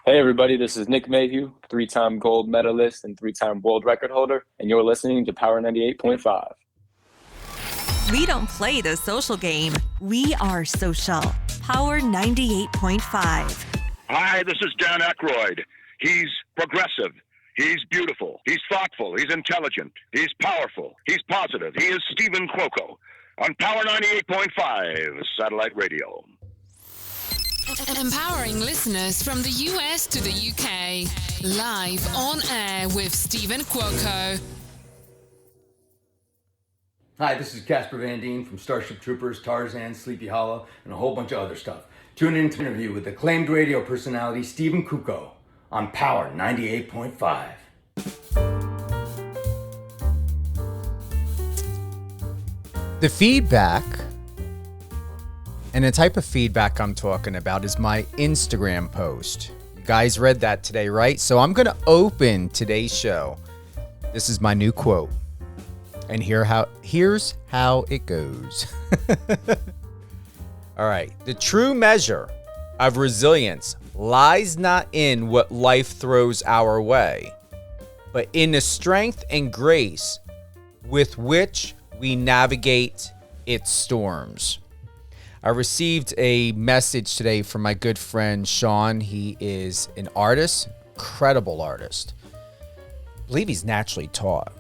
Hey everybody, this is Nick Mayhew, three-time gold medalist and three-time world record holder, and you're listening to Power 98.5. We don't play the social game. We are social. Power 98.5. Hi, this is Dan Aykroyd. He's progressive. He's beautiful. He's thoughtful. He's intelligent. He's powerful. He's positive. He is Stephen Cuoco on Power 98.5 Satellite Radio. Empowering listeners from the US to the UK. Live on air with Stephen Cuoco. Hi, this is Casper Van Dien from Starship Troopers, Tarzan, Sleepy Hollow, and a whole bunch of other stuff. Tune in to an interview with acclaimed radio personality Stephen Cuoco on Power 98.5. The feedback, and the type of feedback I'm talking about is my Instagram post. You guys read that today, right? So I'm going to open today's show. This is my new quote. And here's how it goes. All right. The true measure of resilience lies not in what life throws our way, but in the strength and grace with which we navigate its storms. I received a message today from my good friend Sean. He is an artist, incredible artist. I believe he's naturally taught.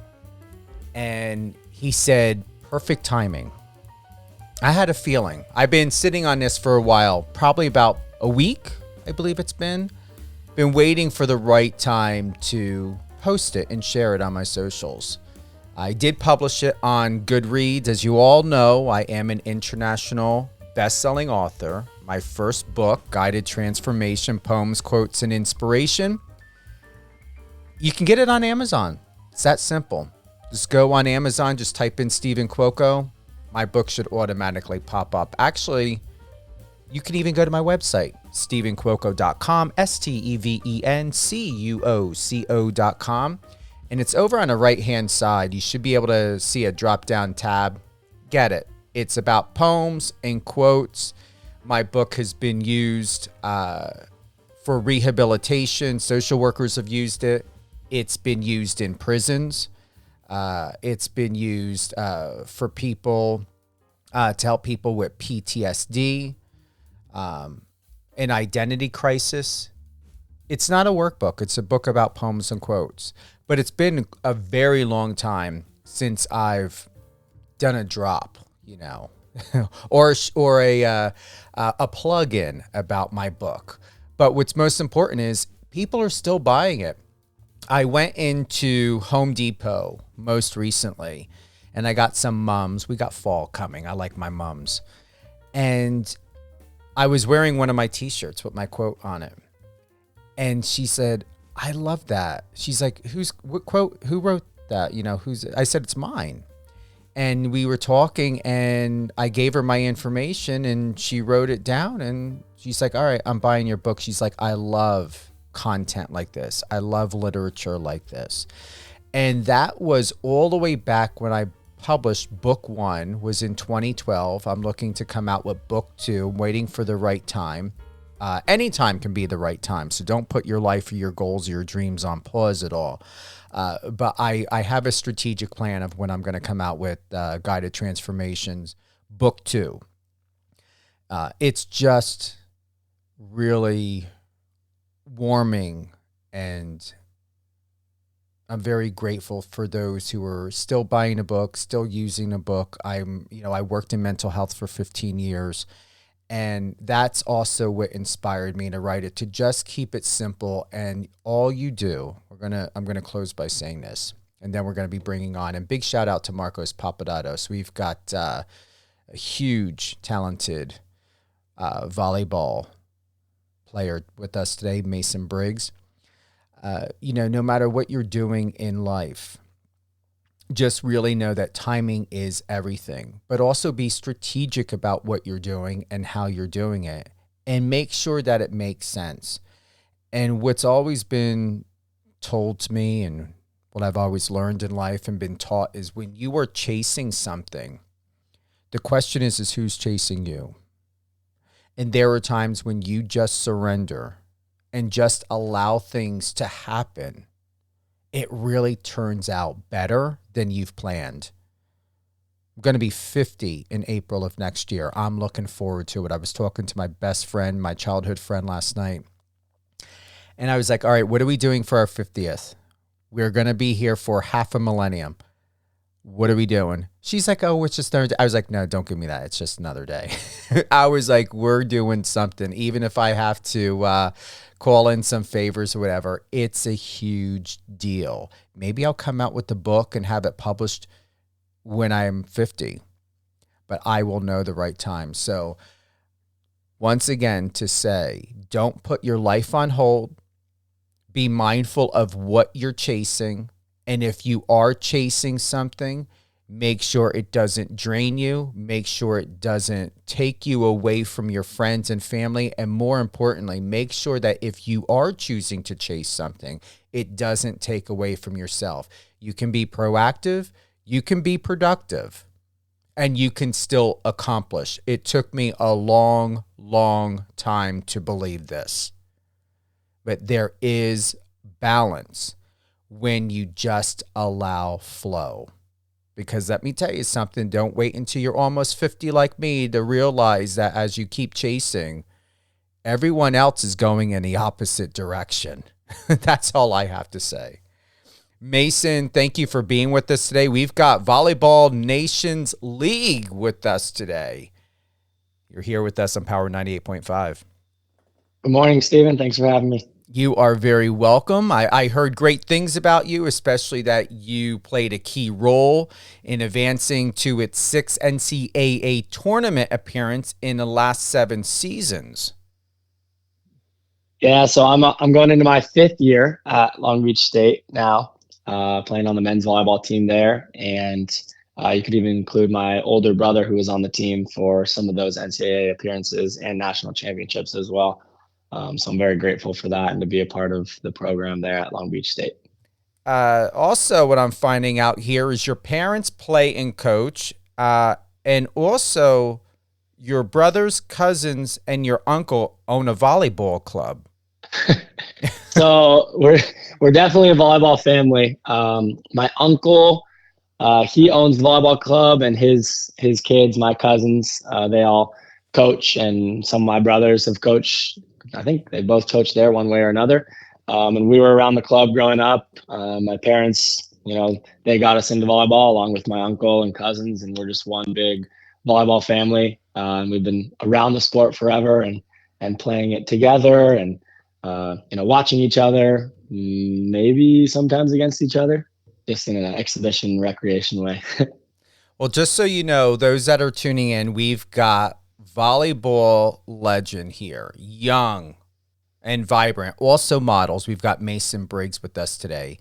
And he said, perfect timing. I had a feeling. I've been sitting on this for a while, probably about a week, I believe it's been. Been waiting for the right time to post it and share it on my socials. I did publish it on Goodreads. As you all know, I am an international best-selling author. My first book, Guided Transformation, Poems, Quotes, and Inspiration. You can get it on Amazon. It's that simple. Just go on Amazon, just type in Stephen Cuoco. My book should automatically pop up. Actually, you can even go to my website, stephencuoco.com, STEVENCUOCO.com. And it's over on the right-hand side. You should be able to see a drop-down tab. Get it. It's about poems and quotes. My book has been used for rehabilitation. Social workers have used it. It's been used in prisons. It's been used for people to help people with PTSD, an identity crisis. It's not a workbook. It's a book about poems and quotes. But it's been a very long time since I've done a drop, you know, or a plug-in about my book. But what's most important is people are still buying it. I went into Home Depot most recently, and I got some mums. We got fall coming. I like my mums. And I was wearing one of my T-shirts with my quote on it. And she said, I love that. She's like, what quote? Who wrote that? You know, I said, it's mine. And we were talking, and I gave her my information, and she wrote it down. And she's like, all right, I'm buying your book. She's like, I love content like this. I love literature like this. And that was all the way back when I published book one, was in 2012. I'm looking to come out with book two. I'm waiting for the right time. Any time can be the right time. So don't put your life or your goals or your dreams on pause at all. But I have a strategic plan of when I'm going to come out with Guided Transformations book two. It's just really warming, and I'm very grateful for those who are still buying a book, still using a book. I worked in mental health for 15 years, and that's also what inspired me to write it, to just keep it simple. And all you do, I'm gonna close by saying this, and then we're gonna be bringing on, and big shout out to Marcos Papadatos. We've got a huge, talented volleyball player with us today, Mason Briggs. No matter what you're doing in life, just really know that timing is everything, but also be strategic about what you're doing and how you're doing it, and make sure that it makes sense. And what's always been told to me, and what I've always learned in life and been taught, is when you are chasing something, the question is who's chasing you? And there are times when you just surrender and just allow things to happen, it really turns out better than you've planned. I'm going to be 50 in April of next year. I'm looking forward to it. I was talking to my best friend, my childhood friend last night. And I was like, all right, what are we doing for our 50th? We're going to be here for half a millennium. What are we doing? She's like, oh, it's just another day. I was like, no, don't give me that. It's just another day. I was like, we're doing something. Even if I have to call in some favors or whatever, it's a huge deal. Maybe I'll come out with the book and have it published when I'm 50, but I will know the right time. So once again, to say, don't put your life on hold. Be mindful of what you're chasing. And if you are chasing something, make sure it doesn't drain you. Make sure it doesn't take you away from your friends and family. And more importantly, make sure that if you are choosing to chase something, it doesn't take away from yourself. You can be proactive. You can be productive. And you can still accomplish. It took me a long, long time to believe this. But there is balance when you just allow flow. Because let me tell you something, don't wait until you're almost 50 like me to realize that as you keep chasing, everyone else is going in the opposite direction. That's all I have to say. Mason, thank you for being with us today. We've got Volleyball Nations League with us today. You're here with us on Power 98.5. Good morning, Stephen. Thanks for having me. You are very welcome. I heard great things about you, especially that you played a key role in advancing to its 6th NCAA tournament appearance in the last 7 seasons. Yeah, so I'm going into my 5th year at Long Beach State now, playing on the men's volleyball team there. And you could even include my older brother who was on the team for some of those NCAA appearances and national championships as well. So I'm very grateful for that and to be a part of the program there at Long Beach State. Also, what I'm finding out here is your parents play and coach, and also your brothers, cousins, and your uncle own a volleyball club. So we're definitely a volleyball family. My uncle, he owns the volleyball club, and his kids, my cousins, they all coach, and some of my brothers have coached. I think they both coached there one way or another. And we were around the club growing up. My parents, they got us into volleyball along with my uncle and cousins, and we're just one big volleyball family. And we've been around the sport forever and playing it together and, watching each other, maybe sometimes against each other, just in an exhibition recreation way. Well, just so you know, those that are tuning in, we've got volleyball legend here, young and vibrant, also models. We've got Mason Briggs with us today.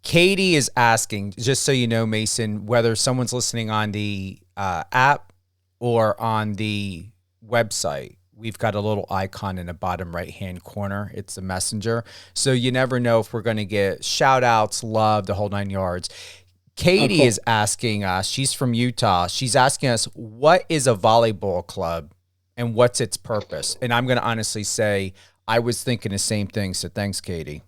Katie is asking, just so you know, Mason, whether someone's listening on the app or on the website, we've got a little icon in the bottom right-hand corner. It's a messenger. So you never know if we're going to get shout-outs, love, the whole 9 yards. Katie is asking us, she's from Utah. She's asking us, what is a volleyball club and what's its purpose? And I'm going to honestly say, I was thinking the same thing. So thanks, Katie.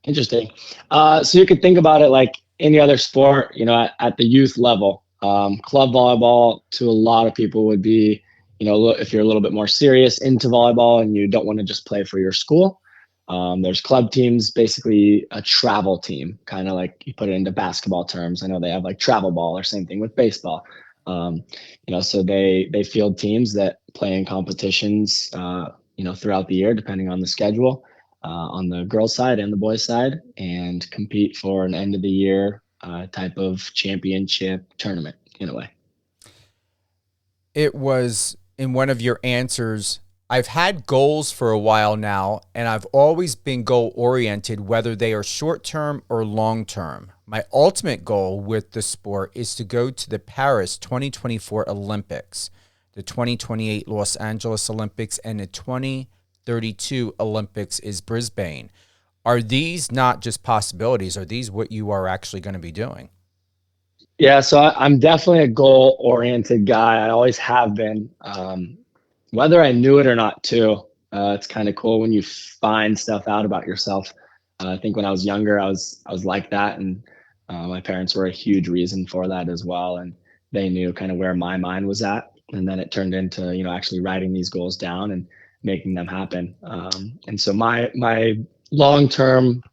Interesting. So you could think about it like any other sport, at the youth level. Club volleyball to a lot of people would be, if you're a little bit more serious into volleyball and you don't want to just play for your school. There's club teams, basically a travel team, kind of like you put it into basketball terms. I know they have like travel ball or same thing with baseball. So they field teams that play in competitions, throughout the year, depending on the schedule, on the girls' side and the boys' side, and compete for an end of the year type of championship tournament in a way. It was in one of your answers. I've had goals for a while now, and I've always been goal-oriented, whether they are short-term or long-term. My ultimate goal with the sport is to go to the Paris 2024 Olympics, the 2028 Los Angeles Olympics, and the 2032 Olympics is Brisbane. Are these not just possibilities? Are these what you are actually going to be doing? Yeah, so I'm definitely a goal-oriented guy. I always have been. Whether I knew it or not too, It's kind of cool when you find stuff out about yourself. I think when I was younger, I was like that, and my parents were a huge reason for that as well, and they knew kind of where my mind was at. And then it turned into, actually writing these goals down and making them happen. And so my long-term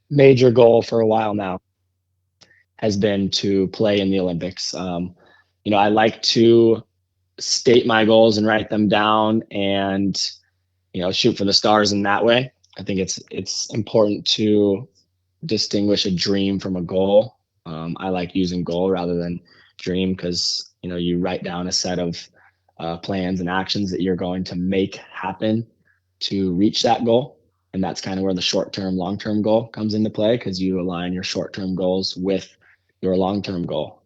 major goal for a while now has been to play in the Olympics. I like to state my goals and write them down and, shoot for the stars in that way. I think it's important to distinguish a dream from a goal. I like using goal rather than dream because, you write down a set of plans and actions that you're going to make happen to reach that goal. And that's kind of where the short-term, long-term goal comes into play, because you align your short-term goals with your long-term goal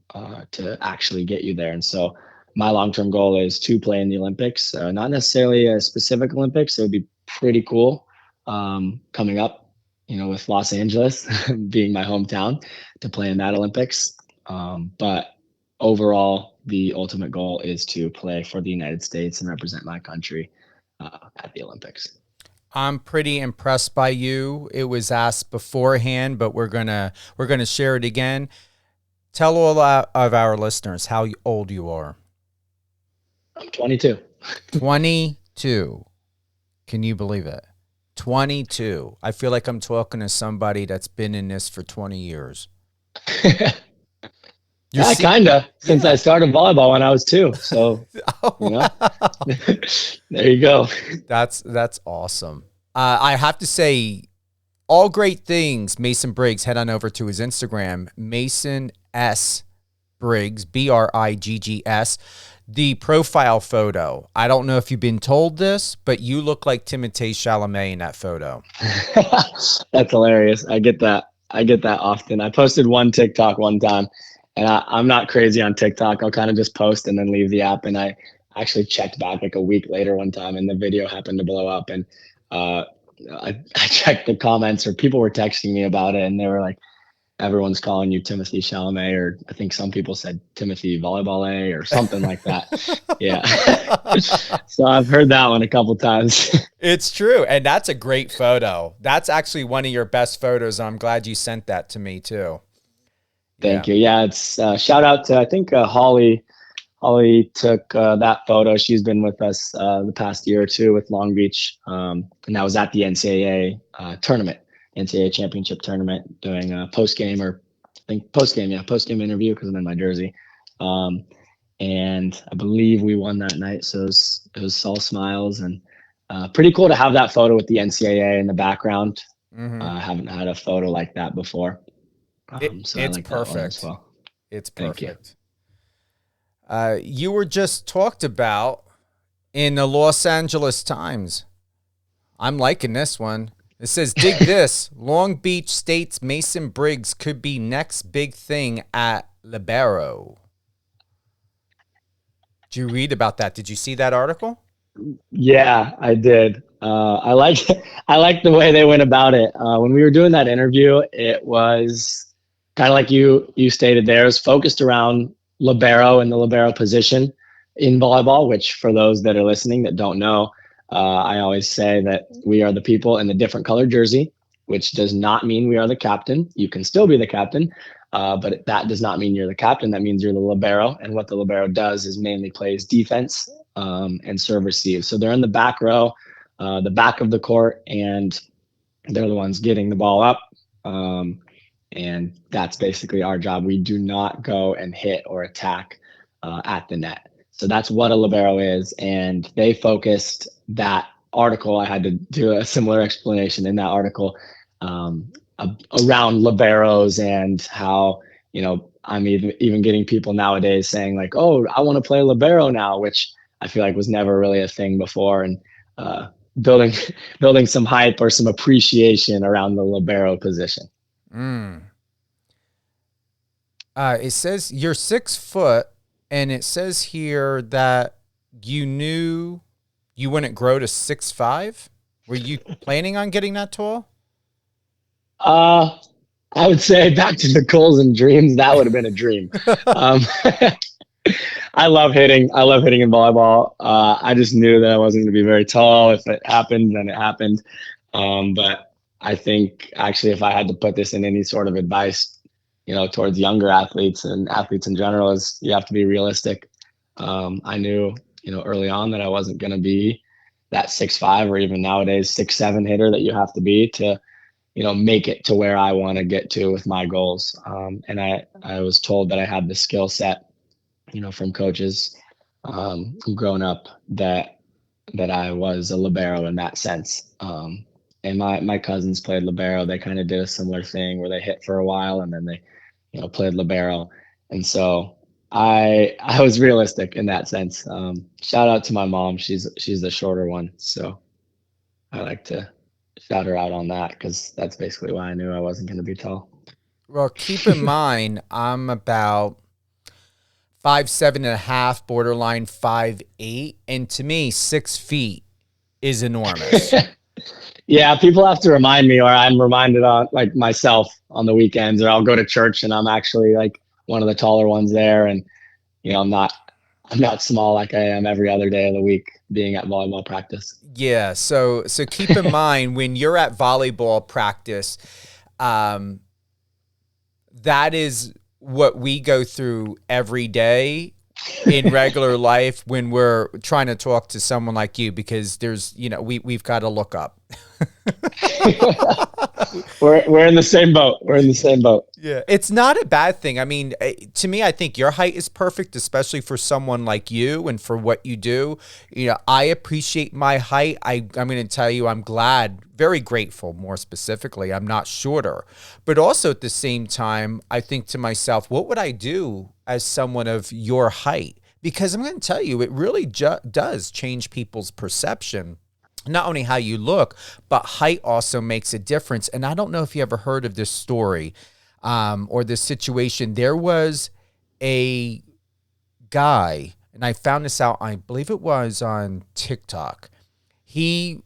to actually get you there. And so my long-term goal is to play in the Olympics, not necessarily a specific Olympics. It would be pretty cool coming up, with Los Angeles being my hometown, to play in that Olympics. But overall, the ultimate goal is to play for the United States and represent my country at the Olympics. I'm pretty impressed by you. It was asked beforehand, but we're gonna share it again. Tell all of our listeners how old you are. I'm 22. 22. Can you believe it? 22. I feel like I'm talking to somebody that's been in this for 20 years. Yeah, kind of. Since I started volleyball when I was 2. So, there you go. That's awesome. I have to say, all great things, Mason Briggs. Head on over to his Instagram, Mason S. Briggs, Briggs. The profile photo. I don't know if you've been told this, but you look like Timothée Chalamet in that photo. That's hilarious. I get that often. I posted one TikTok one time, and I'm not crazy on TikTok. I'll kind of just post and then leave the app. And I actually checked back like a week later one time, and the video happened to blow up. And I checked the comments, or people were texting me about it, and they were like, everyone's calling you Timothée Chalamet, or I think some people said Timothy Volleyball or something like that. Yeah. So I've heard that one a couple times. It's true. And that's a great photo. That's actually one of your best photos. I'm glad you sent that to me too. Thank you. Yeah, it's shout out to, I think Holly took that photo. She's been with us the past year or two with Long Beach. And that was at the NCAA tournament. NCAA championship tournament, doing a post-game interview because I'm in my jersey. And I believe we won that night. So it was all smiles, and pretty cool to have that photo with the NCAA in the background. Mm-hmm. I haven't had a photo like that before. So it's like perfect. as well. It's Thank perfect. You were just talked about in the Los Angeles Times. I'm liking this one. It says, dig this, Long Beach states Mason Briggs could be next big thing at Libero. Did you read about that? Did you see that article? Yeah, I did. I like the way they went about it. When we were doing that interview, it was kind of like you stated there, it was focused around Libero and the Libero position in volleyball, which for those that are listening that don't know, I always say that we are the people in the different colored jersey, which does not mean we are the captain. You can still be the captain, but that does not mean you're the captain. That means you're the libero. And what the libero does is mainly plays defense and serve receive. So they're in the back row, the back of the court, and they're the ones getting the ball up. And that's basically our job. We do not go and hit or attack at the net. So that's what a libero is. And they focused that article. I had to do a similar explanation in that article around liberos and how, I'm even getting people nowadays saying like, oh, I want to play libero now, which I feel like was never really a thing before. And building some hype or some appreciation around the libero position. It says you're 6 foot. And it says here that you knew you wouldn't grow to 6'5". Were you planning on getting that tall? I would say back to the goals and dreams. That would have been a dream. I love hitting. I love hitting in volleyball. I just knew that I wasn't going to be very tall. If it happened, then it happened. But I think actually, if I had to put this in any sort of advice, towards younger athletes and athletes in general, is you have to be realistic. I knew, early on that I wasn't going to be that 6'5" or even nowadays 6'7" hitter that you have to be to, make it to where I want to get to with my goals. And I was told that I had the skill set, from coaches, growing up that I was a libero in that sense. And my cousins played libero. They kind of did a similar thing where they hit for a while and then they, played libero. And so I was realistic in that sense. Shout out to my mom. She's the shorter one. So I like to shout her out on that because that's basically why I knew I wasn't going to be tall. Well, keep in mind, I'm about 5'7.5", borderline 5'8", and to me, 6 feet is enormous. Yeah, people have to remind me, or I'm reminded on like myself on the weekends, or I'll go to church and I'm actually like one of the taller ones there, and I'm not small like I am every other day of the week being at volleyball practice. Yeah, so keep in mind when you're at volleyball practice, that is what we go through every day in regular life when we're trying to talk to someone like you, because there's, we've got to look up. We're in the same boat. We're in the same boat. Yeah, it's not a bad thing. I mean, to me, I think your height is perfect, especially for someone like you and for what you do. I appreciate my height. I'm going to tell you, I'm glad, very grateful, more specifically, I'm not shorter. But also at the same time, I think to myself, what would I do as someone of your height? Because I'm going to tell you, it really does change people's perception. Not only how you look, but height also makes a difference. And I don't know if you ever heard of this story or this situation. There was a guy, and I found this out, I believe it was on TikTok. He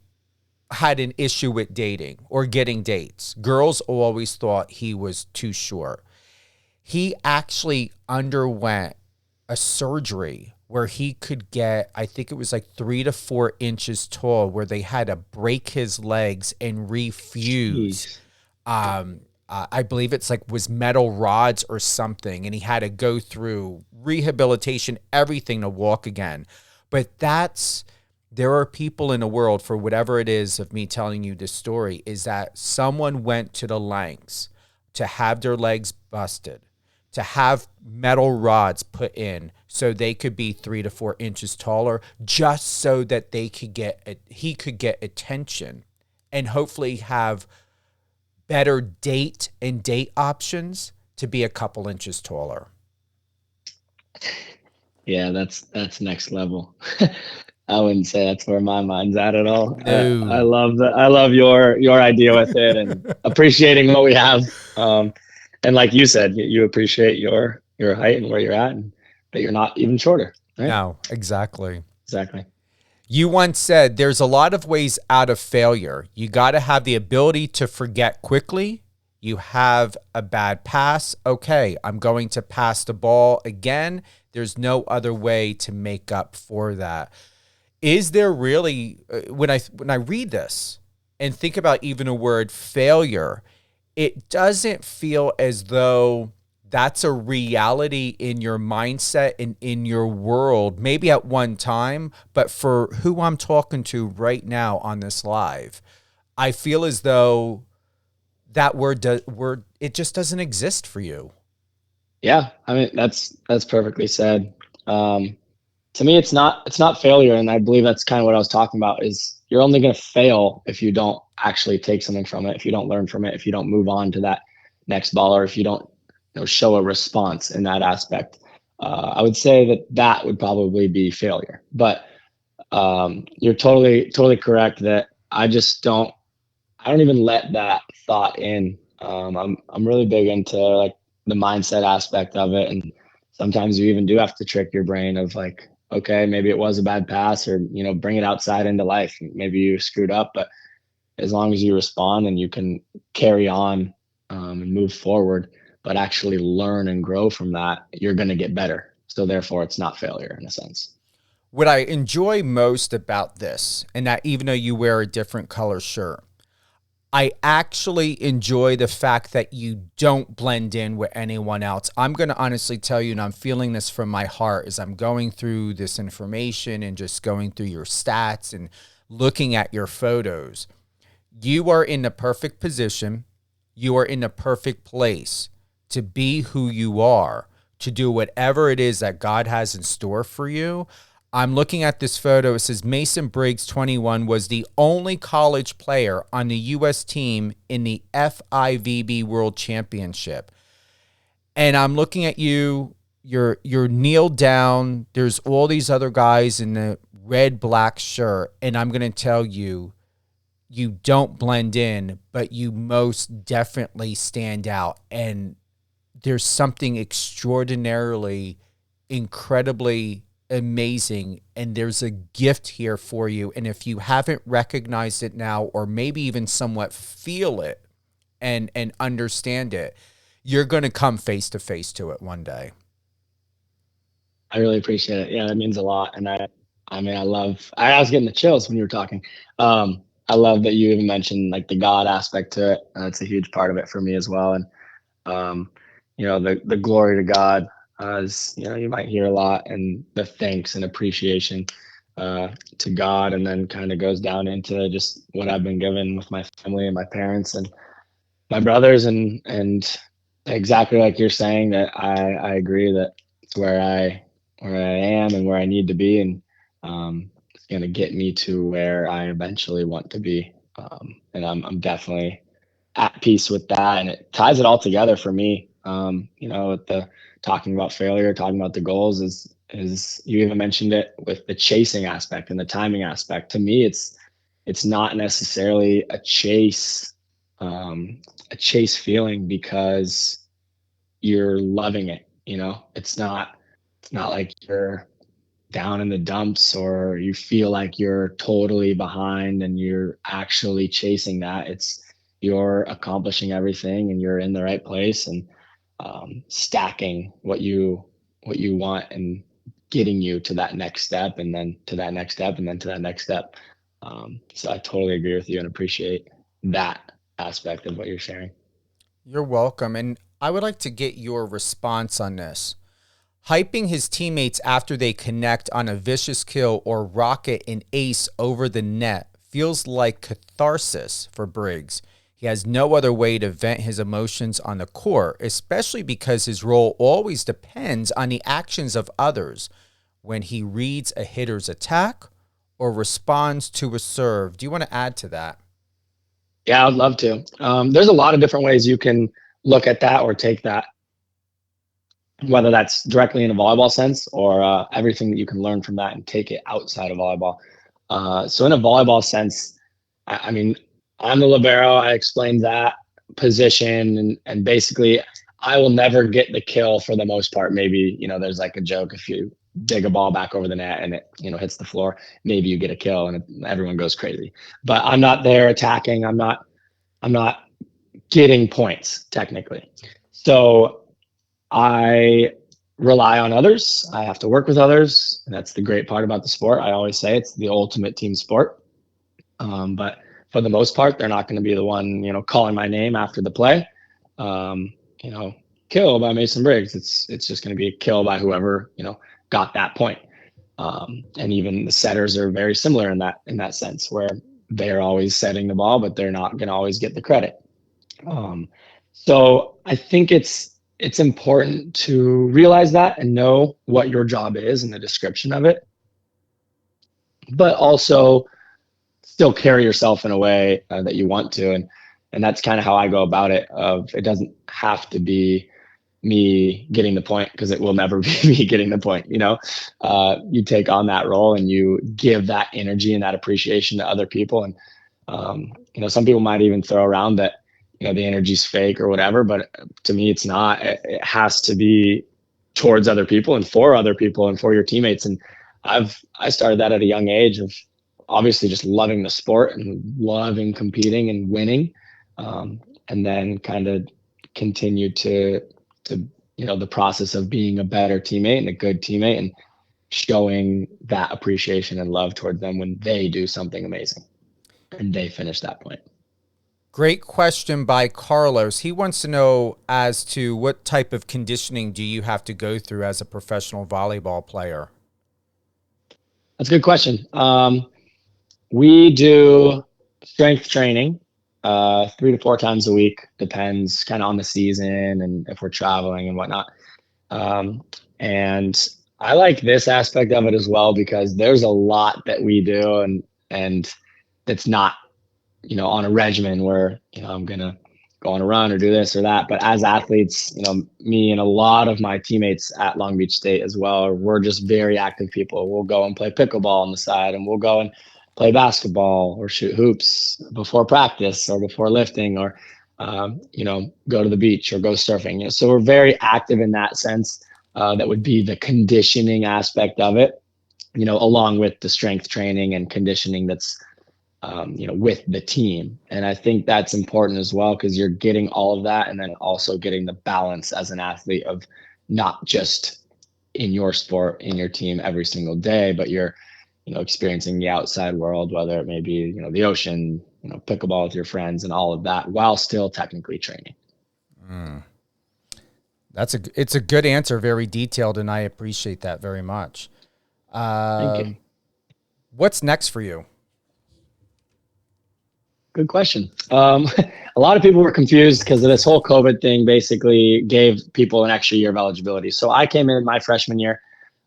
had an issue with dating or getting dates. Girls always thought he was too short. He actually underwent a surgery where he could get, I think it was like 3 to 4 inches tall, where they had to break his legs and refuse. I believe it's like was metal rods or something. And he had to go through rehabilitation, everything to walk again. But there are people in the world, for whatever it is of me telling you this story, is that someone went to the lengths to have their legs busted, to have metal rods put in so they could be 3 to 4 inches taller, just so that he could get attention and hopefully have better date options to be a couple inches taller. Yeah, that's next level. I wouldn't say that's where my mind's at all. No. I love that. I love your idea with it and appreciating what we have. And like you said, you appreciate your height and where you're at, and that you're not even shorter. Right? No, exactly. Exactly. You once said there's a lot of ways out of failure. You got to have the ability to forget quickly. You have a bad pass. Okay, I'm going to pass the ball again. There's no other way to make up for that. Is there really, when I read this and think about even a word failure, it doesn't feel as though that's a reality in your mindset and in your world, maybe at one time, but for who I'm talking to right now on this live, I feel as though that word it just doesn't exist for you. Yeah, I mean that's perfectly said. To me, it's not failure, and I believe that's kind of what I was talking about. Is you're only going to fail if you don't actually take something from it, if you don't learn from it, if you don't move on to that next ball, or if you don't show a response in that aspect. I would say that would probably be failure. But you're totally correct that I don't even let that thought in. I'm really big into like the mindset aspect of it, and sometimes you even do have to trick your brain of like, okay, maybe it was a bad pass, or bring it outside into life. Maybe you screwed up, but as long as you respond and you can carry on and move forward, but actually learn and grow from that, you're going to get better. So therefore it's not failure in a sense. What I enjoy most about this, and that even though you wear a different color shirt, I actually enjoy the fact that you don't blend in with anyone else. I'm going to honestly tell you, and I'm feeling this from my heart as I'm going through this information and just going through your stats and looking at your photos. You are in the perfect position. You are in the perfect place to be who you are, to do whatever it is that God has in store for you. I'm looking at this photo. It says Mason Briggs, 21, was the only college player on the U.S. team in the FIVB World Championship. And I'm looking at you. You're kneeled down. There's all these other guys in the red, black shirt. And I'm going to tell you, you don't blend in, but you most definitely stand out. And there's something extraordinarily, incredibly amazing, and there's a gift here for you. And if you haven't recognized it now, or maybe even somewhat feel it and understand it, you're going to come face to face to it one day. I really appreciate it. Yeah, that means a lot. And I was getting the chills when you were talking. I love that you even mentioned like the God aspect to it. It's a huge part of it for me as well. And the glory to God, as you might hear a lot, and the thanks and appreciation to God, and then kind of goes down into just what I've been given with my family and my parents and my brothers, and exactly like you're saying, that I agree that it's where I am and where I need to be, and it's going to get me to where I eventually want to be, and I'm definitely at peace with that, and it ties it all together for me. With the talking about failure, talking about the goals, is you even mentioned it with the chasing aspect and the timing aspect. To me, it's not necessarily a chase feeling because you're loving it. It's not like you're down in the dumps or you feel like you're totally behind and you're actually chasing that. It's you're accomplishing everything and you're in the right place, and stacking what you want and getting you to that next step, and then to that next step, and then to that next step. So I totally agree with you and appreciate that aspect of what you're sharing. You're welcome. And I would like to get your response on this. Hyping his teammates after they connect on a vicious kill or rocket an ace over the net feels like catharsis for Briggs. He has no other way to vent his emotions on the court, especially because his role always depends on the actions of others when he reads a hitter's attack or responds to a serve. Do you want to add to that? Yeah, I'd love to. There's a lot of different ways you can look at that or take that, whether that's directly in a volleyball sense or everything that you can learn from that and take it outside of volleyball. So in a volleyball sense, I mean, I'm the libero. I explained that position, and basically I will never get the kill for the most part. Maybe, there's like a joke, if you dig a ball back over the net and it, hits the floor, maybe you get a kill and everyone goes crazy. But I'm not there attacking. I'm not getting points technically. So I rely on others. I have to work with others. And that's the great part about the sport. I always say it's the ultimate team sport. But for the most part, they're not going to be the one, calling my name after the play. Kill by Mason Briggs. It's just going to be a kill by whoever, got that point. And even the setters are very similar in that sense, where they're always setting the ball, but they're not going to always get the credit. So I think it's important to realize that and know what your job is and the description of it, but also still carry yourself in a way that you want to. And that's kind of how I go about it. It doesn't have to be me getting the point, because it will never be me getting the point. You take on that role and you give that energy and that appreciation to other people. And, some people might even throw around that, the energy's fake or whatever, but to me, it's not. It has to be towards other people and for other people and for your teammates. And I started that at a young age of obviously just loving the sport and loving competing and winning. And then kind of continued to the process of being a better teammate and a good teammate, and showing that appreciation and love towards them when they do something amazing and they finish that point. Great question by Carlos. He wants to know as to what type of conditioning do you have to go through as a professional volleyball player? That's a good question. We do strength training 3 to 4 times a week, depends kind of on the season and if we're traveling and whatnot. And I like this aspect of it as well, because there's a lot that we do and it's not, on a regimen where, I'm going to go on a run or do this or that. But as athletes, me and a lot of my teammates at Long Beach State as well, we're just very active people. We'll go and play pickleball on the side, and we'll go and play basketball or shoot hoops before practice or before lifting, or, go to the beach or go surfing. So we're very active in that sense. That would be the conditioning aspect of it, along with the strength training and conditioning that's, with the team. And I think that's important as well, because you're getting all of that and then also getting the balance as an athlete of not just in your sport, in your team every single day, but you're, experiencing the outside world, whether it may be, the ocean, pickleball with your friends and all of that, while still technically training. It's a good answer, very detailed, and I appreciate that very much. Thank you. What's next for you? Good question. A lot of people were confused because of this whole COVID thing basically gave people an extra year of eligibility. So I came in my freshman year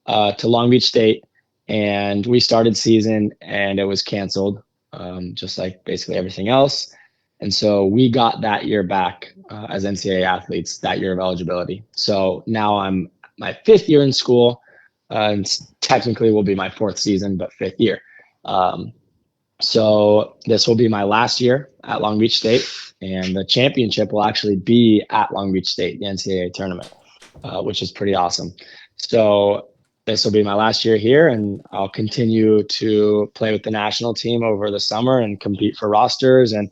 to Long Beach State, and we started season and it was canceled, just like basically everything else. And so we got that year back as NCAA athletes, that year of eligibility. So now I'm my 5th year in school, and technically will be my 4th season, but 5th year. So this will be my last year at Long Beach State, and the championship will actually be at Long Beach State, the NCAA tournament, which is pretty awesome. So this will be my last year here, and I'll continue to play with the national team over the summer and compete for rosters. And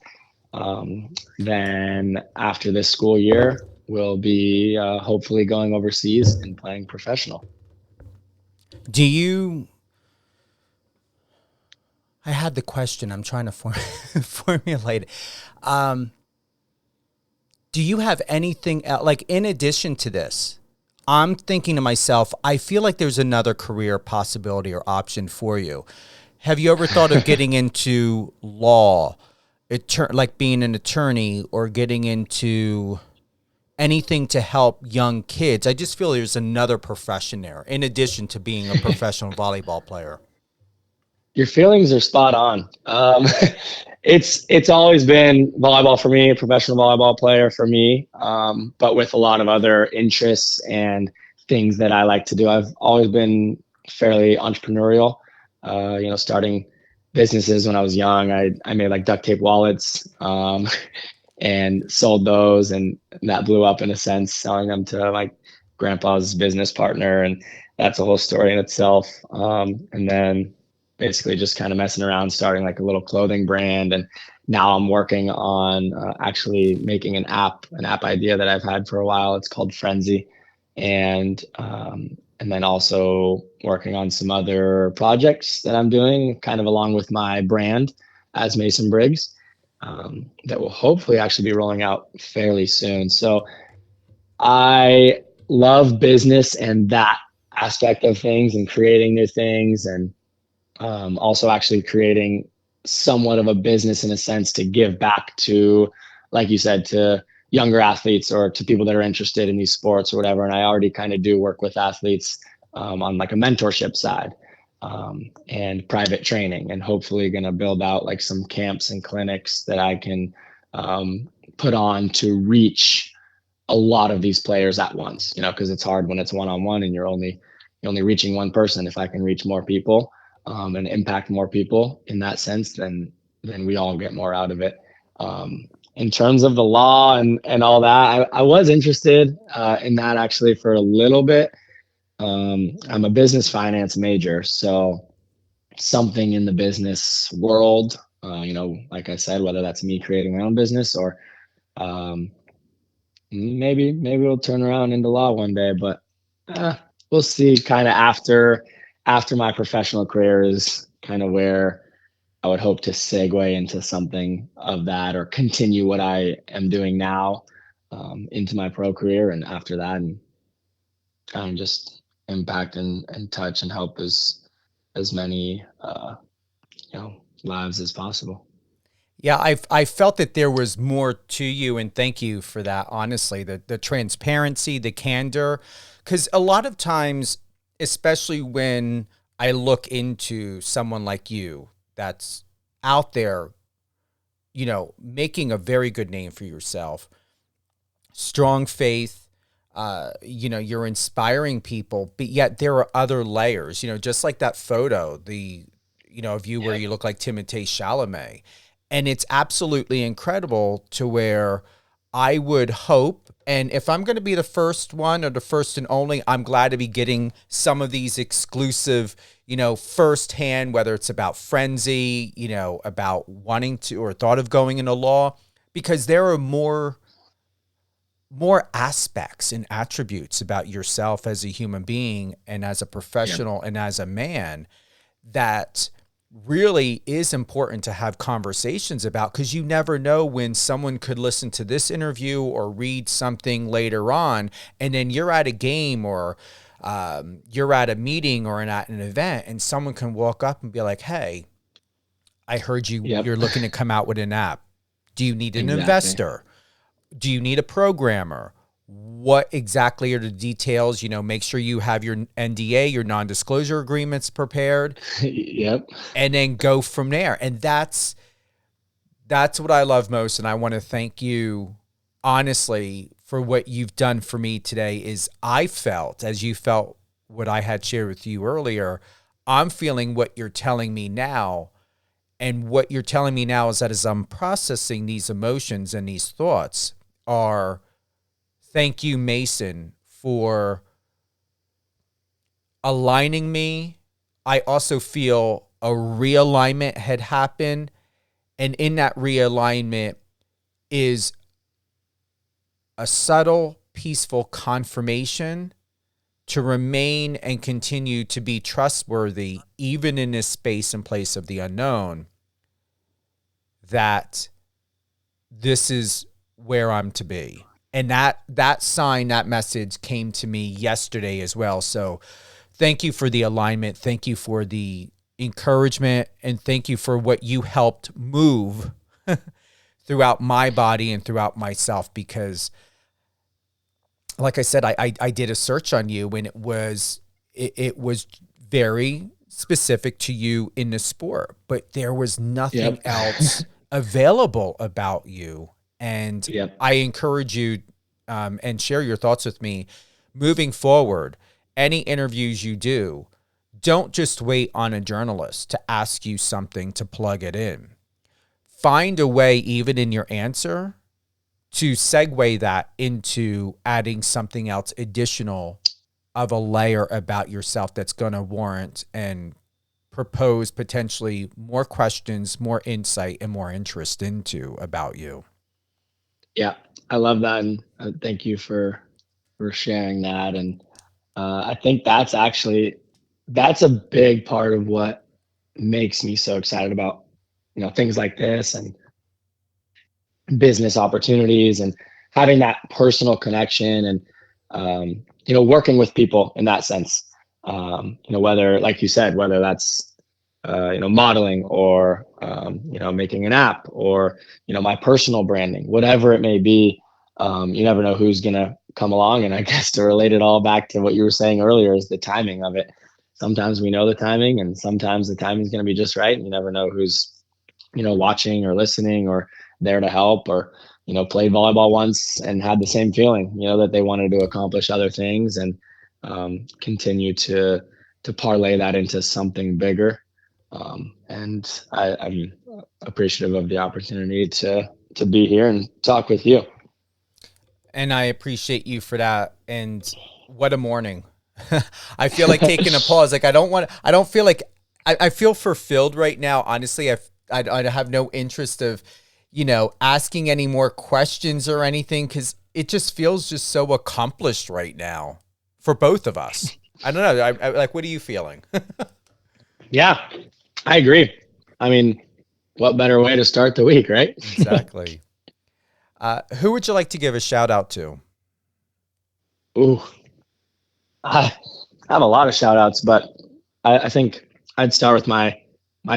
then after this school year, we'll be hopefully going overseas and playing professional. I had the question. I'm trying to formulate it. Do you have anything else, like in addition to this? I'm thinking to myself, I feel like there's another career possibility or option for you. Have you ever thought of getting into law, like being an attorney, or getting into anything to help young kids? I just feel there's another profession there in addition to being a professional volleyball player. Your feelings are spot on. It's always been volleyball for me, a professional volleyball player for me, but with a lot of other interests and things that I like to do. I've always been fairly entrepreneurial, starting businesses when I was young. I made like duct tape wallets and sold those, and that blew up in a sense, selling them to my grandpa's business partner, and that's a whole story in itself. And then basically just kind of messing around, starting like a little clothing brand. And now I'm working on actually making an app idea that I've had for a while. It's called Frenzy. And then also working on some other projects that I'm doing kind of along with my brand as Mason Briggs, that will hopefully actually be rolling out fairly soon. So I love business and that aspect of things and creating new things, and also actually creating somewhat of a business in a sense to give back to, like you said, to younger athletes or to people that are interested in these sports or whatever. And I already kind of do work with athletes on like a mentorship side and private training, and hopefully going to build out like some camps and clinics that I can put on to reach a lot of these players at once, because it's hard when it's one-on-one and you're only reaching one person. If I can reach more people and impact more people in that sense, then we all get more out of it. In terms of the law and all that, I was interested in that actually for a little bit. I'm a business finance major, so something in the business world, like I said, whether that's me creating my own business or, maybe it'll turn around into law one day, but we'll see. Kind of after my professional career is kind of where I would hope to segue into something of that, or continue what I am doing now into my pro career, and after that, and kind of just impact and touch and help as many lives as possible. Yeah, I felt that there was more to you, and thank you for that. Honestly, the transparency, the candor, because a lot of times, especially when I look into someone like you that's out there, making a very good name for yourself, strong faith, you're inspiring people, but yet there are other layers, just like that photo, of you where you look like Timothée Chalamet. And it's absolutely incredible to where I would hope, and if I'm going to be the first one or the first and only, I'm glad to be getting some of these exclusive, firsthand, whether it's about frenzy, about wanting to or thought of going into law, because there are more aspects and attributes about yourself as a human being and as a professional and as a man that really is important to have conversations about, because you never know when someone could listen to this interview or read something later on, and then you're at a game or you're at a meeting or at an event, and someone can walk up and be like, hey, I heard you're looking to come out with an app. Do you need an investor? Do you need a programmer? What exactly are the details? Make sure you have your NDA, your non-disclosure agreements prepared. Yep. And then go from there. And that's what I love most. And I want to thank you, honestly, for what you've done for me today. Is I felt, as you felt what I had shared with you earlier, I'm feeling what you're telling me now. And what you're telling me now is that as I'm processing these emotions and these thoughts are, thank you, Mason, for aligning me. I also feel a realignment had happened. And in that realignment is a subtle, peaceful confirmation to remain and continue to be trustworthy, even in this space and place of the unknown, that this is where I'm to be. And that sign, that message came to me yesterday as well. So thank you for the alignment. Thank you for the encouragement. And thank you for what you helped move throughout my body and throughout myself. Because like I said, I did a search on you, and it was very specific to you in the sport, but there was nothing else available about you. And I encourage you and share your thoughts with me moving forward. Any interviews you do, don't just wait on a journalist to ask you something to plug it in. Find a way, even in your answer, to segue that into adding something else additional of a layer about yourself that's going to warrant and propose potentially more questions, more insight, and more interest into about you. Yeah, I love that, and thank you for sharing that. And I think that's a big part of what makes me so excited about things like this and business opportunities, and having that personal connection, and working with people in that sense. Whether, like you said, whether that's modeling or making an app, or my personal branding, whatever it may be. You never know who's gonna come along, and I guess to relate it all back to what you were saying earlier is the timing of it. Sometimes we know the timing, and sometimes the timing is going to be just right. And you never know who's watching or listening or there to help, or played volleyball once and had the same feeling, that they wanted to accomplish other things, and continue to parlay that into something bigger. And I'm appreciative of the opportunity to be here and talk with you. And I appreciate you for that. And what a morning. I feel like taking a pause. Like, I feel fulfilled right now. Honestly, I have no interest of, asking any more questions or anything, because it just feels just so accomplished right now for both of us. I don't know. I like, what are you feeling? Yeah, I agree. I mean, what better way to start the week, right? Exactly. Who would you like to give a shout out to? Ooh, I have a lot of shout outs, but I think I'd start with my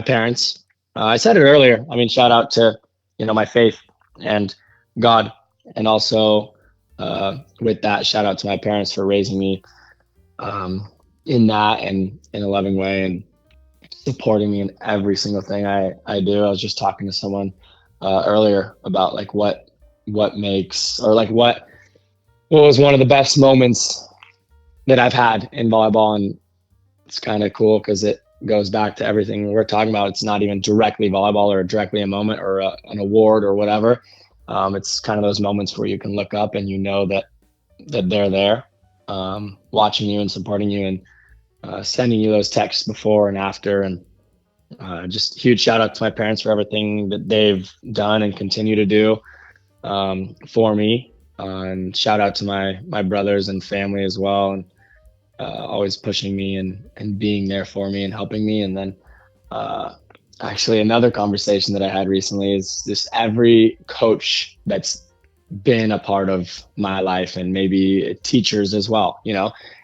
parents. I said it earlier. I mean, shout out to, my faith and God. And also with that, shout out to my parents for raising me in that and in a loving way and supporting me in every single thing I do. I was just talking to someone earlier about like what makes, or like what was one of the best moments that I've had in volleyball. And it's kind of cool because it goes back to everything we're talking about. It's not even directly volleyball or directly a moment or an award or whatever. It's kind of those moments where you can look up and that they're there, watching you and supporting you and sending you those texts before and after. And just huge shout out to my parents for everything that they've done and continue to do for me. And shout out to my brothers and family as well, and always pushing me and being there for me and helping me. And then actually another conversation that I had recently is just every coach that's been a part of my life, and maybe teachers as well.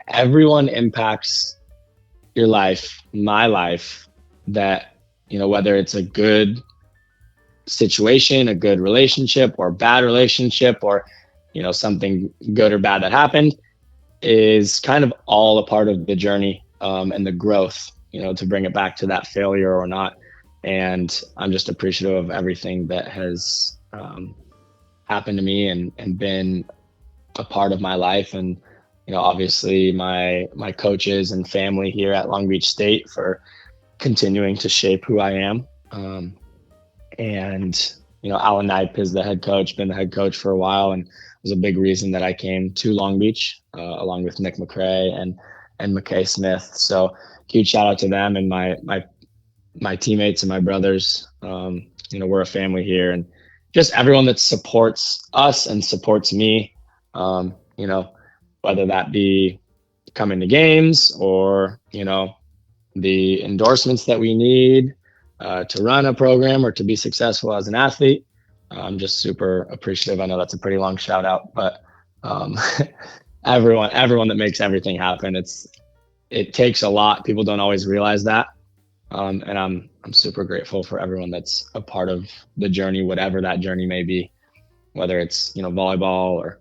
Everyone impacts your life, my life, that, whether it's a good situation, a good relationship or bad relationship, or something good or bad that happened, is kind of all a part of the journey and the growth, to bring it back to that failure or not. And I'm just appreciative of everything that has happened to me and been a part of my life. And, obviously my coaches and family here at Long Beach State for continuing to shape who I am. And, Alan Knipe is the head coach, been the head coach for a while, and was a big reason that I came to Long Beach, along with Nick McCrae and McKay Smith. So huge shout out to them and my teammates and my brothers. We're a family here, and just everyone that supports us and supports me, whether that be coming to games or, the endorsements that we need to run a program or to be successful as an athlete. I'm just super appreciative. I know that's a pretty long shout out, but everyone that makes everything happen, it takes a lot. People don't always realize that. And I'm super grateful for everyone that's a part of the journey, whatever that journey may be, whether it's, volleyball or,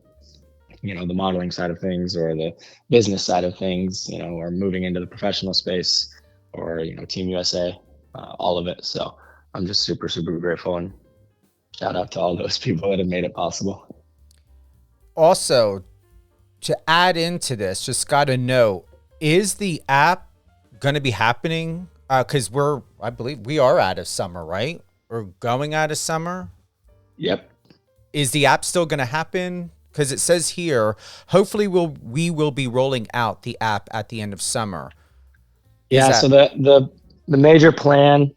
the modeling side of things or the business side of things, or moving into the professional space or, Team USA, all of it. So I'm just super, super grateful, and shout out to all those people that have made it possible. Also, to add into this, just got to know, is the app going to be happening? Because I believe we are out of summer, right? We're going out of summer. Yep. Is the app still going to happen? Because it says here, hopefully we will be rolling out the app at the end of summer. Yeah. So the major plan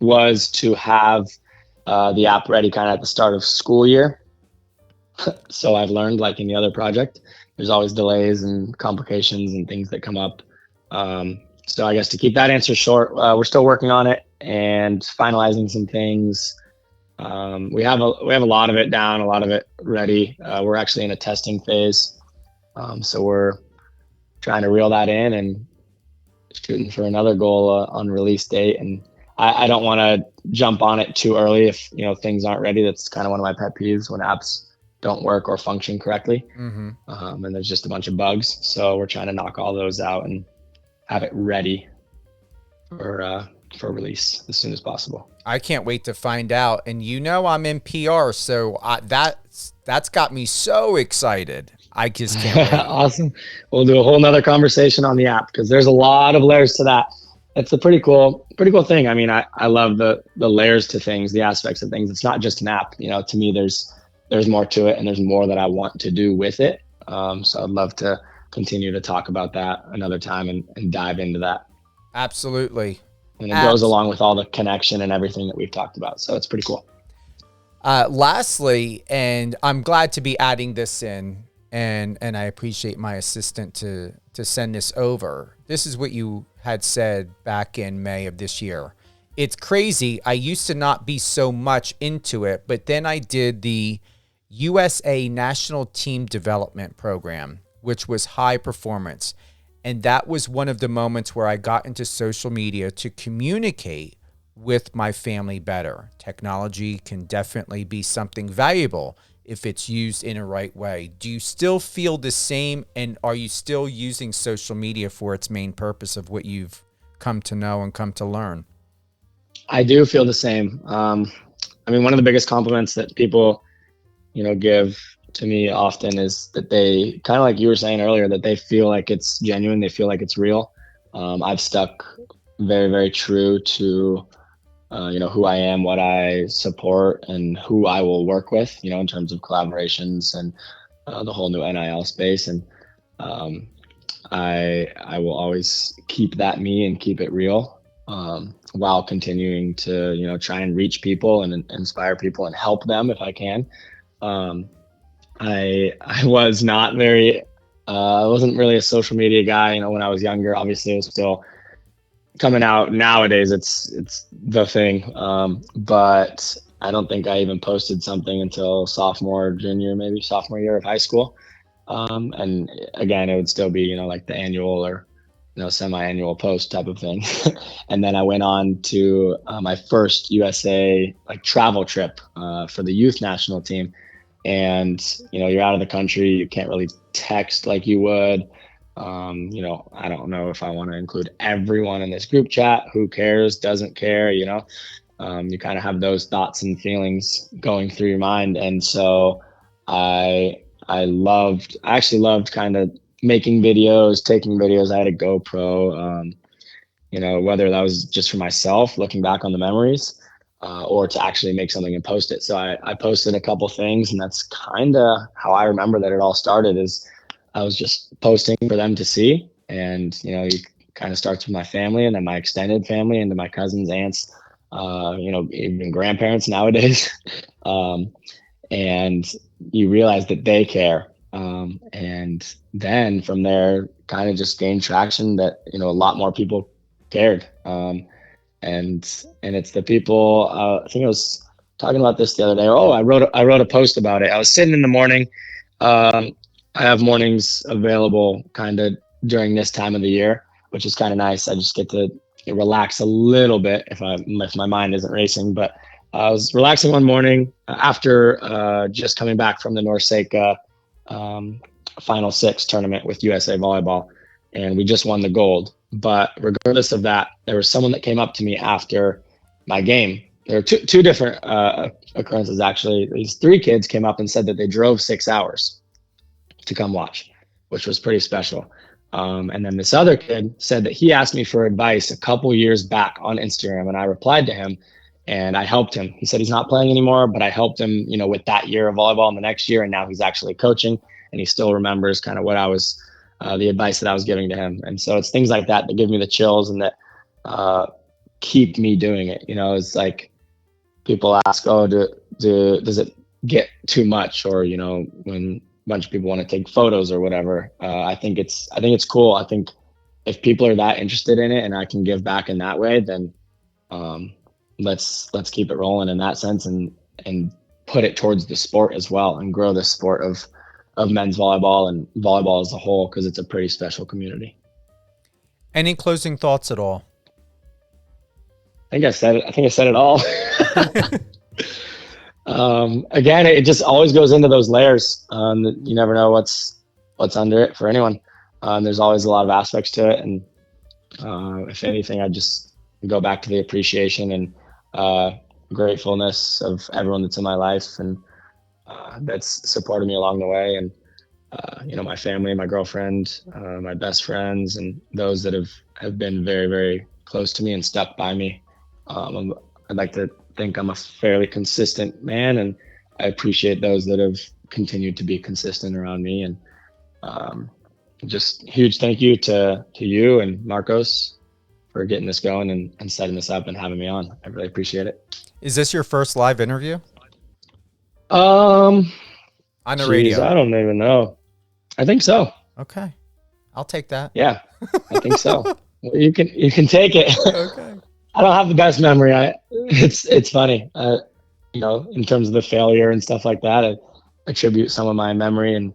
was to have the app ready kind of at the start of school year. So I've learned, like any other project, there's always delays and complications and things that come up. So I guess to keep that answer short, we're still working on it and finalizing some things. We have a lot of it down, a lot of it ready. We're actually in a testing phase. So we're trying to reel that in and shooting for another goal on release date. And I don't want to jump on it too early if, things aren't ready. That's kind of one of my pet peeves, when apps don't work or function correctly. Mm-hmm. And there's just a bunch of bugs. So we're trying to knock all those out and have it ready for release as soon as possible. I can't wait to find out. And I'm in PR, so that's got me so excited. I just can't wait. Awesome. We'll do a whole nother conversation on the app, because there's a lot of layers to that. It's a pretty cool thing. I mean, I love the layers to things, the aspects of things. It's not just an app. To me, there's more to it, and there's more that I want to do with it. So I'd love to continue to talk about that another time and dive into that. Absolutely. And it goes along with all the connection and everything that we've talked about. So it's pretty cool. Lastly, and I'm glad to be adding this in, and I appreciate my assistant to send this over. This is what you had said back in May of this year. It's crazy. I used to not be so much into it, but then I did the USA National Team Development Program, which was high performance. And that was one of the moments where I got into social media to communicate with my family better. Technology can definitely be something valuable if it's used in a right way. Do you still feel the same, and are you still using social media for its main purpose of what you've come to know and come to learn? I do feel the same. I mean, one of the biggest compliments that people, give to me often is that they, kind of like you were saying earlier, that they feel like it's genuine. They feel like it's real. I've stuck very, very true to, who I am, what I support, and who I will work with, in terms of collaborations and the whole new NIL space. And I will always keep that me and keep it real, while continuing to, try and reach people and inspire people and help them if I can. I was not very, I wasn't really a social media guy, when I was younger. Obviously, it was still coming out. Nowadays, it's the thing. But I don't think I even posted something until sophomore year of high school. And again, it would still be, like the annual or, semi-annual post type of thing. And then I went on to my first USA travel trip for the youth national team. And, you're out of the country. You can't really text like you would. I don't know if I want to include everyone in this group chat. Who cares? Doesn't care, you kind of have those thoughts and feelings going through your mind. And so I actually loved kind of making videos, taking videos. I had a GoPro, whether that was just for myself, looking back on the memories, or to actually make something and post it. So I posted a couple things, and that's kind of how I remember that it all started. Is I was just posting for them to see. And, you kind of starts with my family, and then my extended family, and then my cousins, aunts, even grandparents nowadays. And you realize that they care. And then from there, kind of just gained traction that, a lot more people cared. And it's the people, I think I was talking about this the other day. I wrote a post about it. I was sitting in the morning. I have mornings available kind of during this time of the year, which is kind of nice. I just get to relax a little bit if my mind isn't racing. But I was relaxing one morning after just coming back from the NORCECA Final Six tournament with USA Volleyball, and we just won the gold. But regardless of that, there was someone that came up to me after my game. There were two different occurrences, actually. These three kids came up and said that they drove 6 hours to come watch, which was pretty special. And then this other kid said that he asked me for advice a couple years back on Instagram, and I replied to him and I helped him. He said he's not playing anymore, but I helped him, with that year of volleyball and the next year. And now he's actually coaching, and he still remembers kind of what I was, the advice that I was giving to him. And so it's things like that that give me the chills and that keep me doing it. It's like people ask, does it get too much? Or, when a bunch of people want to take photos or whatever. I think it's cool. I think if people are that interested in it and I can give back in that way, then let's keep it rolling in that sense and put it towards the sport as well, and grow the sport of men's volleyball and volleyball as a whole, because it's a pretty special community. Any closing thoughts at all? I think I said it all. Again, it just always goes into those layers. You never know what's under it for anyone. There's always a lot of aspects to it. And if anything, I just go back to the appreciation and gratefulness of everyone that's in my life and that's supported me along the way. And, my family, my girlfriend, my best friends, and those that have been very, very close to me and stuck by me. I'd like to think I'm a fairly consistent man, and I appreciate those that have continued to be consistent around me. And just huge thank you to you and Marcos for getting this going and setting this up and having me on. I really appreciate it. Is this your first live interview? Um, On the Jeez, radio. I don't even know. I think so. Okay. I'll take that. Yeah, I think so. You can take it. Okay. I don't have the best memory. It's funny. In terms of the failure and stuff like that, I attribute some of my memory and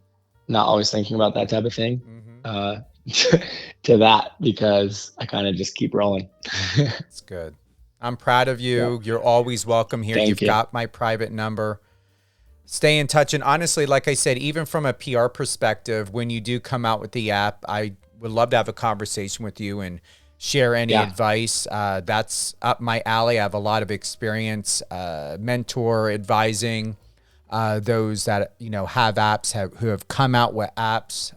not always thinking about that type of thing to that, because I kind of just keep rolling. That's good. I'm proud of you. Yeah. You're always welcome here. Thank You've you. got my private number. Stay in touch. And honestly, like I said, even from a PR perspective, when you do come out with the app, I would love to have a conversation with you and share any advice. That's up my alley. I have a lot of experience, mentor, advising those that, have apps, who have come out with apps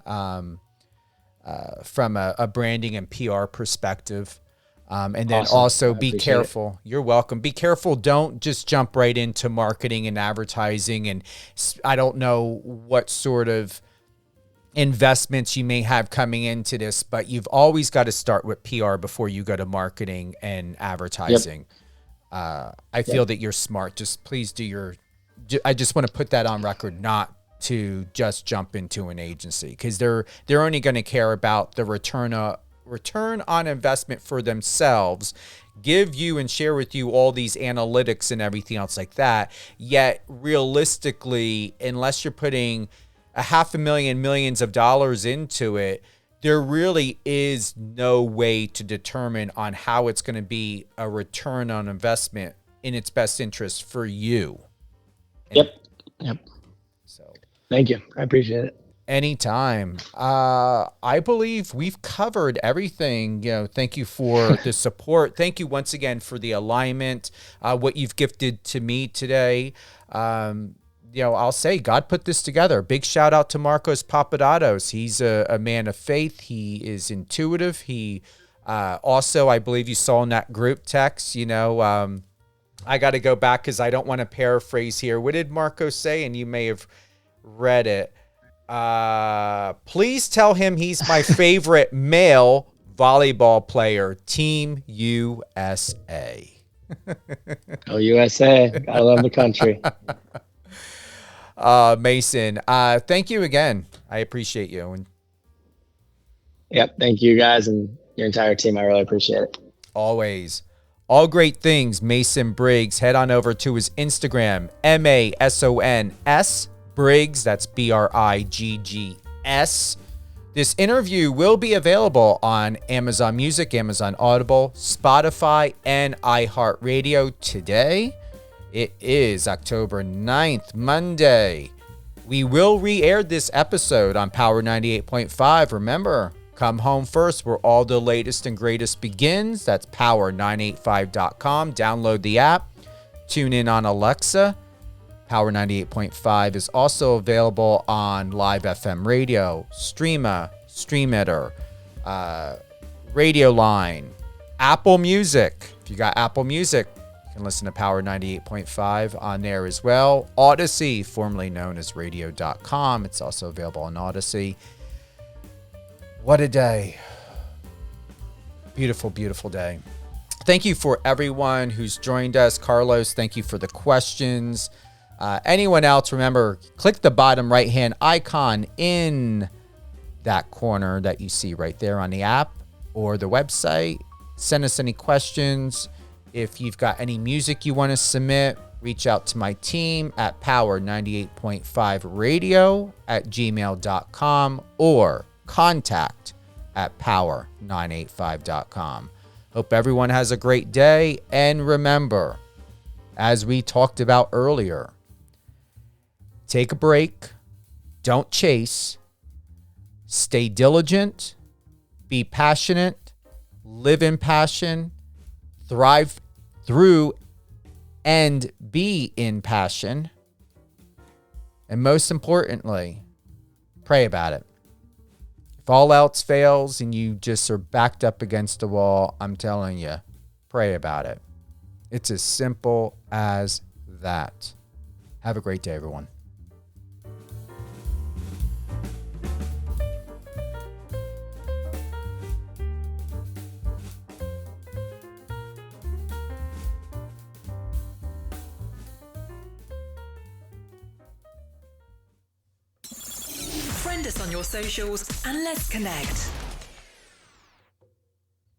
from a branding and PR perspective. And then Awesome. also I be appreciate careful. You're welcome. Be careful. Don't just jump right into marketing and advertising. And I don't know what sort of investments you may have coming into this, but you've always got to start with PR before you go to marketing and advertising. I feel that you're smart. Just please I just want to put that on record, not to just jump into an agency, because they're only going to care about the return on investment for themselves, give you and share with you all these analytics and everything else like that. Yet realistically, unless you're putting $500,000, millions of dollars into it, there really is no way to determine on how it's going to be a return on investment in its best interest for you. Yep. So Thank you. I appreciate it. anytime. I believe we've covered everything. Thank you for the support. Thank you once again for the alignment, what you've gifted to me today. I'll say God put this together. Big shout out to Marcos Papadatos. He's a man of faith. He is intuitive. He also, I believe you saw in that group text, I got to go back because I don't want to paraphrase here. What did Marcos say? And you may have read it. Please tell him he's my favorite male volleyball player, Team USA. Oh, USA. I love the country. Mason, thank you again. I appreciate you. And Yep. Thank you guys and your entire team. I really appreciate it. always, all great things, Mason Briggs. Head on over to his Instagram, MASONS Briggs. That's BRIGGS. This interview will be available on Amazon Music, Amazon Audible, Spotify, and iHeartRadio today. It is October 9th, Monday. We will re-air this episode on Power 98.5. Remember, come home first where all the latest and greatest begins. That's power985.com. Download the app. Tune in on Alexa. Power 98.5 is also available on Live FM Radio, Streama, Streameter, Radio Line, Apple Music. If you got Apple Music, you can listen to Power 98.5 on there as well. Odyssey, formerly known as radio.com. It's also available on Odyssey. What a day. Beautiful, beautiful day. Thank you for everyone who's joined us. Carlos, thank you for the questions. Anyone else, remember, click the bottom right-hand icon in that corner that you see right there on the app or the website. Send us any questions. If you've got any music you want to submit, reach out to my team at power98.5radio@gmail.com or contact@power985.com. Hope everyone has a great day. And remember, as we talked about earlier, take a break. Don't chase. Stay diligent. Be passionate. Live in passion. Thrive through and be in passion. And most importantly, pray about it. If all else fails and you just are backed up against a wall, I'm telling you, pray about it. It's as simple as that. Have a great day, everyone. Find us on your socials and let's connect.